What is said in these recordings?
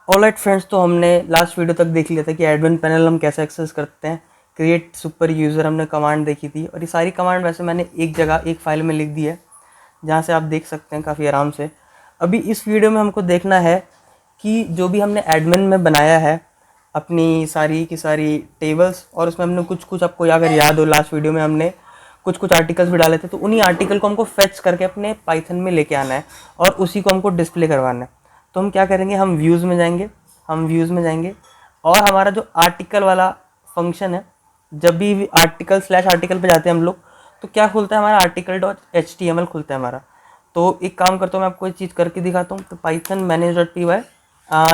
Alright friends, तो हमने last video तक देख लिया था कि एडमिन पैनल हम कैसे एक्सेस करते हैं। क्रिएट सुपर यूज़र हमने कमांड देखी थी, और ये सारी कमांड वैसे मैंने एक जगह एक फाइल में लिख दी है, जहाँ से आप देख सकते हैं काफ़ी आराम से। अभी इस वीडियो में हमको देखना है कि जो भी हमने एडमिन में बनाया है अपनी सारी की सारी टेबल्स, और उसमें हमने कुछ कुछ, आपको अगर याद हो लास्ट वीडियो में हमने कुछ कुछ आर्टिकल्स भी डाले थे, तो उन्हीं आर्टिकल को हमको फेच करके अपने पाइथन में लेके आना है और उसी को हमको डिस्प्ले करवाना है। तो हम क्या करेंगे, हम व्यूज़ में जाएंगे और हमारा जो आर्टिकल वाला फंक्शन है, जब भी आर्टिकल स्लैश आर्टिकल पे जाते हैं हम लोग, तो क्या खुलता है हमारा, आर्टिकल डॉट HTML खुलता है हमारा। तो एक काम करता हूँ, मैं आपको एक चीज़ करके दिखाता हूँ। तो Python manage dot P Y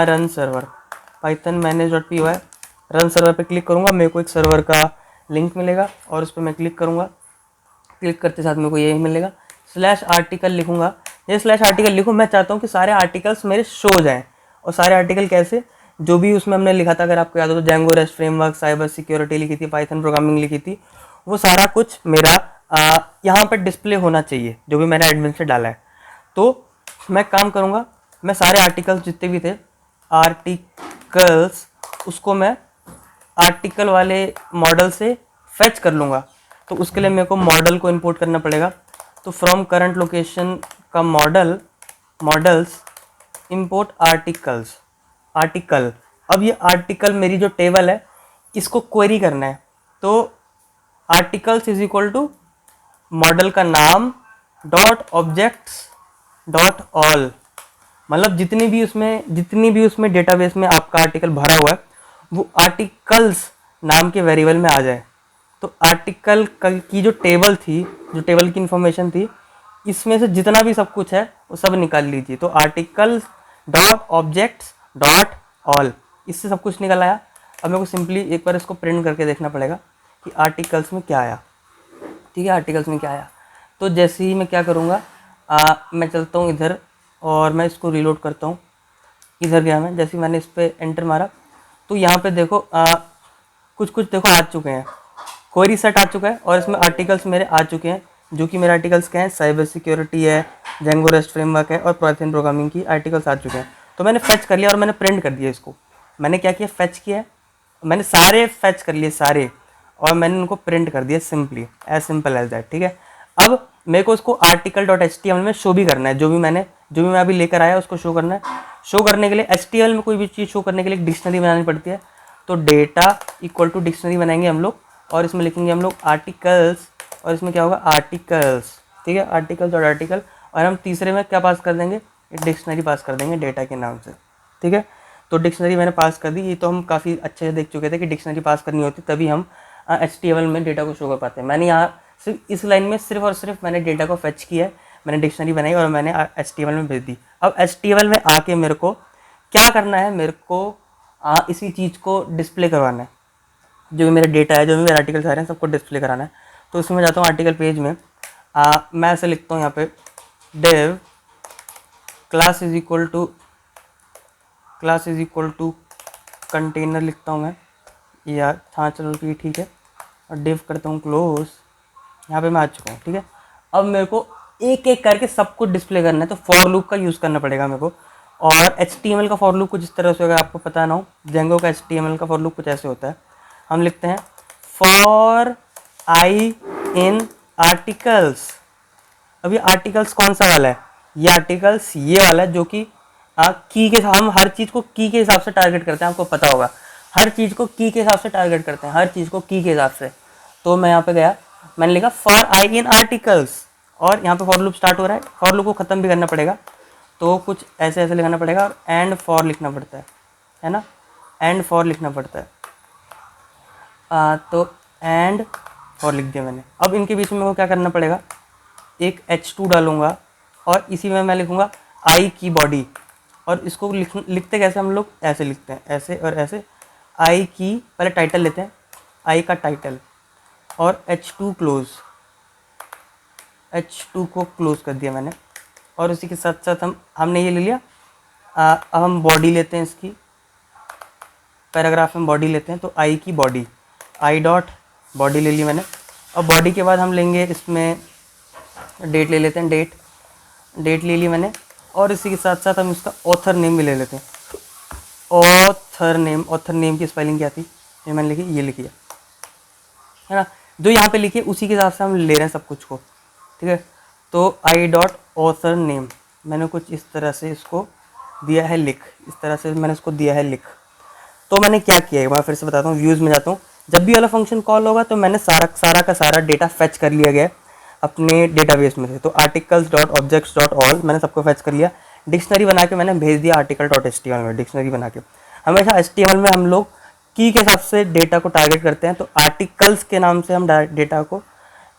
run server, Python manage dot P Y run server पर क्लिक करूँगा, मेरे को एक सर्वर का लिंक मिलेगा और उस पर मैं क्लिक करूँगा। क्लिक करते साथ मेरे को यही मिलेगा, स्लैश आर्टिकल लिखूंगा। ये स्लैश आर्टिकल लिखूँ, मैं चाहता हूँ कि सारे आर्टिकल्स मेरे शो जाएं। और सारे आर्टिकल कैसे, जो भी उसमें हमने लिखा था, अगर आपको याद हो तो Django rest framework, cyber security लिखी थी, पाइथन प्रोग्रामिंग लिखी थी, वो सारा कुछ मेरा यहाँ पर डिस्प्ले होना चाहिए, जो भी मैंने एडमिन से डाला है। तो मैं काम करूँगा, मैं सारे आर्टिकल्स जितने भी थे आर्टिकल्स, उसको मैं आर्टिकल वाले मॉडल से फेच कर लूँगा। तो उसके लिए मेरे को मॉडल को इंपोर्ट करना पड़ेगा। तो फ्रॉम करंट लोकेशन का मॉडल्स इंपोर्ट आर्टिकल। अब ये आर्टिकल मेरी जो टेबल है, इसको क्वेरी करना है। तो articles is equal to model का नाम डॉट ऑब्जेक्ट्स डॉट ऑल, मतलब जितनी भी उसमें डेटाबेस में आपका आर्टिकल भरा हुआ है, वो आर्टिकल्स नाम के वेरिएबल में आ जाए। तो आर्टिकल की जो टेबल थी, जो टेबल की इंफॉर्मेशन थी, इसमें से जितना भी सब कुछ है वो सब निकाल लीजिए। तो article dot objects dot all, इससे सब कुछ निकल आया। अब मेरे को सिंपली एक बार इसको प्रिंट करके देखना पड़ेगा कि आर्टिकल्स में क्या आया। ठीक है, आर्टिकल्स में क्या आया। तो जैसे ही मैं क्या करूँगा, मैं चलता हूँ इधर और मैं इसको रीलोड करता हूँ। इधर गया मैं, जैसे मैंने इस पर एंटर मारा तो यहाँ पे देखो कुछ कुछ देखो आ चुके हैं, क्वेरी सेट आ चुका है और इसमें आर्टिकल्स मेरे आ चुके हैं, जो कि मेरे आर्टिकल्स क्या हैं, साइबर सिक्योरिटी है, जेंगो रेस्ट फ्रेमवर्क है और पाइथन प्रोग्रामिंग की आर्टिकल्स आ चुके हैं। तो मैंने फेच कर लिया और मैंने प्रिंट कर दिया इसको। मैंने क्या किया, फेच किया है, मैंने सारे फेच कर लिए सारे, और मैंने उनको प्रिंट कर दिया simply, as simple as that. ठीक है, अब मेरे को उसको आर्टिकल डॉट HTML में शो भी करना है, जो भी मैं अभी लेकर आया उसको शो करना है। शो करने के लिए HTML में कोई भी चीज़ शो करने के लिए डिक्शनरी बनानी पड़ती है। तो डेटा इक्वल टू डिक्शनरी बनाएंगे हम लोग, और इसमें लिखेंगे हम लोग आर्टिकल्स, और इसमें क्या होगा, आर्टिकल्स। ठीक है, आर्टिकल्स और आर्टिकल, और हम तीसरे में क्या पास कर देंगे, डिक्शनरी पास कर देंगे डेटा के नाम से। ठीक है, तो डिक्शनरी मैंने पास कर दी। ये तो हम काफ़ी अच्छे से देख चुके थे कि डिक्शनरी पास करनी होती, तभी हम HTML में डेटा को शो कर पाते हैं। मैंने यहाँ सिर्फ इस लाइन में सिर्फ और सिर्फ मैंने डेटा को फेच किया है, मैंने डिक्शनरी बनाई और मैंने HTML में भेज दी। अब HTML में आके मेरे को क्या करना है, मेरे को इसी चीज़ को डिस्प्ले करवाना है। जो भी मेरा डेटा है, जो भी मेरे आर्टिकल्स आ रहे हैं, सबको डिस्प्ले कराना है। तो उसमें मैं जाता हूँ आर्टिकल पेज में, मैं ऐसे लिखता हूँ यहाँ पे, div class is equal to container लिखता हूँ मैं, या हाँ चलो ठीक है, और डिव करता हूँ क्लोज। यहाँ पे मैं आ चुका हूँ। ठीक है, अब मेरे को एक एक करके सब कुछ डिस्प्ले करना है, तो फॉर लूप का यूज़ करना पड़ेगा मेरे को। और HTML का फॉर लूप कुछ इस तरह से होगा, आपको पता ना हो, जेंगो का HTML का फॉर लूप कुछ ऐसे होता है। हम लिखते हैं फॉर आई इन आर्टिकल्स। अब ये आर्टिकल्स कौन सा वाला है, ये आर्टिकल्स ये वाला है, जो कि की के, हम हर चीज़ को की के हिसाब से टारगेट करते हैं, आपको पता होगा, हर चीज़ को की के हिसाब से टारगेट करते हैं, हर चीज़ को की के हिसाब से। तो मैं यहाँ पे गया, मैंने लिखा फॉर आई इन आर्टिकल्स, और यहाँ पे फॉर लूप स्टार्ट हो रहा है। फॉर लूप को ख़त्म भी करना पड़ेगा, तो कुछ ऐसे ऐसे लिखना पड़ेगा, और एंड फॉर लिखना पड़ता है ना, एंड फॉर लिखना पड़ता है। तो एंड फॉर लिख दिया मैंने। अब इनके बीच में वो क्या करना पड़ेगा, एक H2 डालूंगा, और इसी में मैं लिखूंगा आई की बॉडी। और इसको लिखते कैसे हम लोग, ऐसे लिखते हैं, ऐसे और ऐसे। आई की पहले टाइटल लेते हैं, आई का टाइटल, और H2 क्लोज, H2 को क्लोज कर दिया मैंने। और उसी के साथ साथ हमने ये ले लिया। अब हम बॉडी लेते हैं, इसकी पैराग्राफ में बॉडी लेते हैं, तो आई की बॉडी, आई डॉट बॉडी ले ली मैंने। और बॉडी के बाद हम लेंगे इसमें डेट ले लेते हैं, डेट ले ली मैंने। और इसी के साथ साथ हम इसका ऑथर नेम भी ले लेते हैं, ऑथर नेम की स्पेलिंग क्या थी, ये मैंने लिखी, ये लिखी है ना, जो यहाँ पे लिखी है उसी के हिसाब से हम ले रहे हैं सब कुछ को, ठीक है। तो आई डॉट ऑथर नेम मैंने कुछ इस तरह से इसको दिया है लिख, इस तरह से मैंने इसको दिया है लिख। तो मैंने क्या किया है, मैं फिर से बताता हूँ, व्यूज़ में जाता हूँ। जब भी वाला फंक्शन कॉल होगा तो मैंने सारा का सारा डेटा फेच कर लिया गया अपने डेटाबेस में से। तो articles dot objects dot all मैंने सबको फेच कर लिया, डिक्शनरी बना के मैंने भेज दिया आर्टिकल डॉट HTML में, डिक्शनरी बना के। हमेशा HTML में हम लोग की के हिसाब से डेटा को टारगेट करते हैं, तो आर्टिकल्स के नाम से हम डेटा को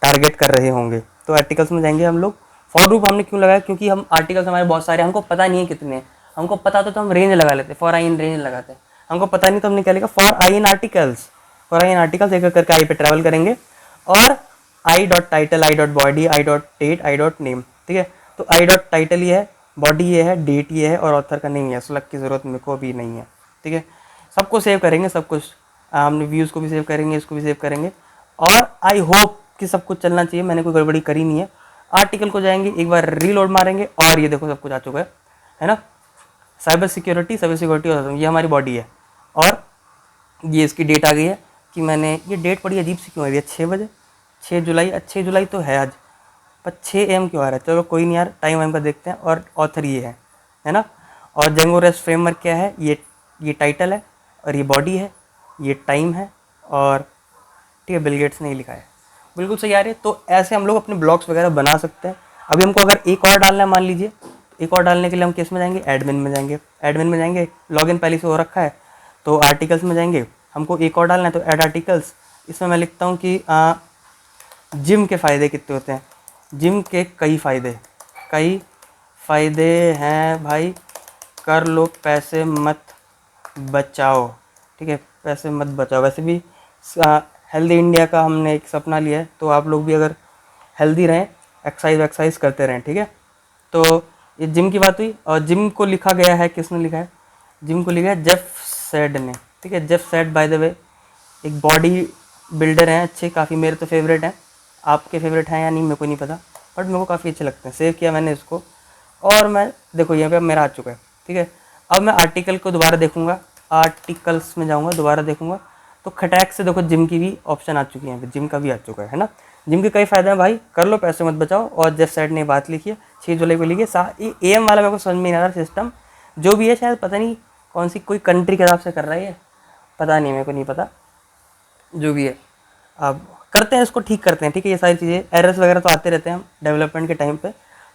टारगेट कर रहे होंगे। तो आर्टिकल्स में जाएंगे हम लोग। फॉर लूप हमने क्यों लगाया, क्योंकि हम आर्टिकल्स हमारे बहुत सारे, हमको पता नहीं है कितने, हमको पता तो हम रेंज लगा लेते, फॉर आई इन रेंज लगाते हैं। हमको पता नहीं तो हमने क्या लिखा, for i in articles, for i in articles, एक करके आई पे ट्रैवल करेंगे। और i dot title, i dot body, i dot date, i dot name, ठीक है। तो आई डॉट टाइटल ये है, बॉडी ये है, डेट ये है, और ऑथर का नेम है। स्लग की ज़रूरत मेरे को अभी नहीं है, ठीक है। सबको सेव करेंगे, सब कुछ हमने व्यूज़ को भी सेव करेंगे, इसको भी सेव करेंगे। और आई होप कि सब कुछ चलना चाहिए, मैंने कोई गड़बड़ी करी नहीं है। आर्टिकल को जाएंगे, एक बार रीलोड मारेंगे और ये देखो सब कुछ आ चुका है ना। साइबर सिक्योरिटी और ये हमारी बॉडी है, और ये इसकी डेट आ गई है कि मैंने, ये डेट बड़ी अजीब सी क्यों आ रही है, 6 बजे, 6 जुलाई, 6 जुलाई तो है आज, पर 6 AM क्यों आ रहा है। चलो कोई नहीं यार, टाइम वाइम का देखते हैं। और ऑथर ये है ना। और जेंगो रेस्ट फ्रेमवर्क क्या है, ये टाइटल है, और ये बॉडी है, ये टाइम है, और ठीक है, बिल गेट्स ने लिखा है, बिल्कुल सही आ रही है। तो ऐसे हम लोग अपने ब्लॉग्स वगैरह बना सकते हैं। अभी हमको अगर एक और डालना है, मान लीजिए, एक और डालने के लिए हम किस में जाएंगे, एडमिन में जाएंगे। एडमिन में जाएंगे, लॉगिन पहले से हो रखा है, तो आर्टिकल्स में जाएंगे, हमको एक और डालना है, तो ऐड आर्टिकल्स। इसमें मैं लिखता हूँ कि जिम के फ़ायदे कितने होते हैं। जिम के कई फ़ायदे हैं भाई, कर लो पैसे मत बचाओ, ठीक है, पैसे मत बचाओ। वैसे भी हेल्दी इंडिया का हमने एक सपना लिया है, तो आप लोग भी अगर हेल्दी रहें, एक्सरसाइज करते रहें, ठीक है। तो ये जिम की बात हुई, और जिम को लिखा गया है, किसने लिखा है, जिम को लिखा है जेफ सेड ने, ठीक है। Jeff said by the way एक बॉडी बिल्डर हैं अच्छे काफ़ी, मेरे तो फेवरेट हैं। आपके फेवरेट हैं या नहीं मेरे को नहीं पता, बट मेरे को काफ़ी अच्छे लगते हैं। सेव किया मैंने इसको, और मैं देखो यहाँ पे मेरा आ चुका है, ठीक है। अब मैं आर्टिकल को दोबारा देखूंगा, आर्टिकल्स में जाऊंगा, दोबारा देखूंगा, तो खटैक से देखो जिम की भी ऑप्शन आ चुकी है, यहाँ पे जिम का भी आ चुका है ना। जिम के कई फ़ायदे हैं भाई, कर लो पैसे मत बचाओ। और जेफ सेड ने बात लिखी है, 6 जुलाई को लिखी है। AM वाला मेरे को समझ में नहीं आ रहा सिस्टम, जो भी है शायद पता नहीं कौन सी कोई कंट्री के हिसाब से कर रहा है ये, पता नहीं, मेरे को नहीं पता, जो भी है। अब करते हैं, इसको ठीक करते हैं, ठीक है। ये सारी चीज़ें, एरर्स वगैरह तो आते रहते हैं हम डेवलपमेंट के टाइम पे,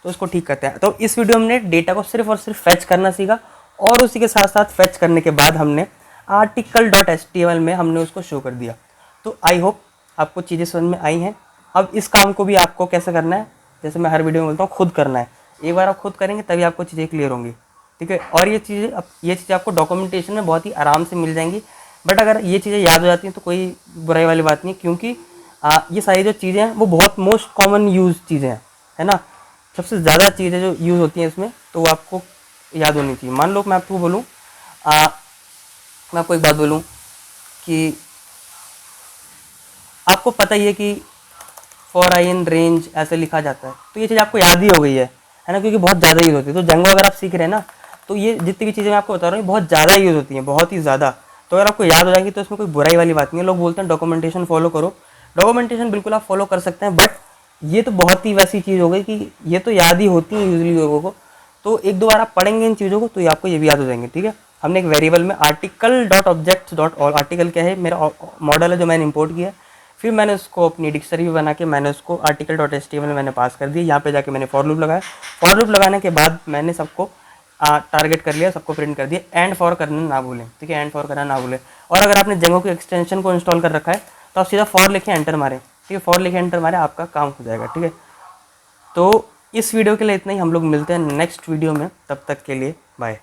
तो इसको ठीक करते हैं। तो इस वीडियो में हमने डेटा को सिर्फ और सिर्फ फेच करना सीखा, और उसी के साथ साथ फेच करने के बाद हमने आर्टिकल डॉट HTML में हमने उसको शो कर दिया। तो आई होप आपको चीज़ें समझ में आई हैं। अब इस काम को भी आपको कैसे करना है, जैसे मैं हर वीडियो में बोलता हूँ, खुद करना है। एक बार आप खुद करेंगे तभी आपको चीज़ें क्लियर होंगी, ठीक है। और ये चीज़ें आपको डॉक्यूमेंटेशन में बहुत ही आराम से मिल जाएंगी। बट अगर ये चीज़ें याद हो जाती हैं तो कोई बुराई वाली बात नहीं, क्योंकि ये सारी जो चीज़ें हैं वो बहुत मोस्ट कॉमन यूज़ चीज़ें हैं, है ना। सबसे ज़्यादा चीज़ें जो यूज़ होती हैं इसमें, तो वो आपको याद होनी चाहिए। मान लो मैं आपको बोलूँ, मैं आपको एक बात बोलूँ कि आपको पता ही है कि फॉर आई इन रेंज ऐसे लिखा जाता है, तो ये चीज़ आपको याद ही हो गई है ना, क्योंकि बहुत ज़्यादा यूज़ होती है। तो जेंगो अगर आप सीख रहे हैं ना, तो ये जितनी भी चीज़ें मैं आपको बता रहा हूँ बहुत ज़्यादा यूज़ होती हैं, बहुत ही ज़्यादा। तो अगर आपको याद हो जाएगी तो इसमें कोई बुराई वाली बात नहीं है। लोग बोलते हैं डॉक्यूमेंटेशन फॉलो करो, डॉक्यूमेंटेशन बिल्कुल आप फॉलो कर सकते हैं, बट ये तो बहुत ही वैसी चीज़ हो गई कि ये तो याद ही होती है यूजली लोगों को। तो एक दो बार आप पढ़ेंगे इन चीज़ों को तो ये आपको ये भी याद हो जाएंगे, ठीक है। हमने एक वेरिएबल में article dot object dot all, article क्या है, मेरा मॉडल है जो मैंने इंपोर्ट किया, फिर मैंने उसको अपनी डिक्शनरी भी बना के मैंने उसको आर्टिकल डॉट HTML में मैंने पास कर दिया। यहाँ पे जाके मैंने फॉर लूप लगाया, फॉर लूप लगाने के बाद मैंने सबको टारगेट कर लिया, सबको प्रिंट कर दिया। एंड फॉर करना ना भूलें, ठीक है, एंड फॉर करना ना भूलें। और अगर आपने जेंगो के एक्सटेंशन को इंस्टॉल कर रखा है तो आप सीधा फॉर लिखे एंटर मारें, ठीक है, फॉर लिखे एंटर मारें, आपका काम हो जाएगा, ठीक है। तो इस वीडियो के लिए इतना ही, हम लोग मिलते हैं नेक्स्ट वीडियो में, तब तक के लिए बाय।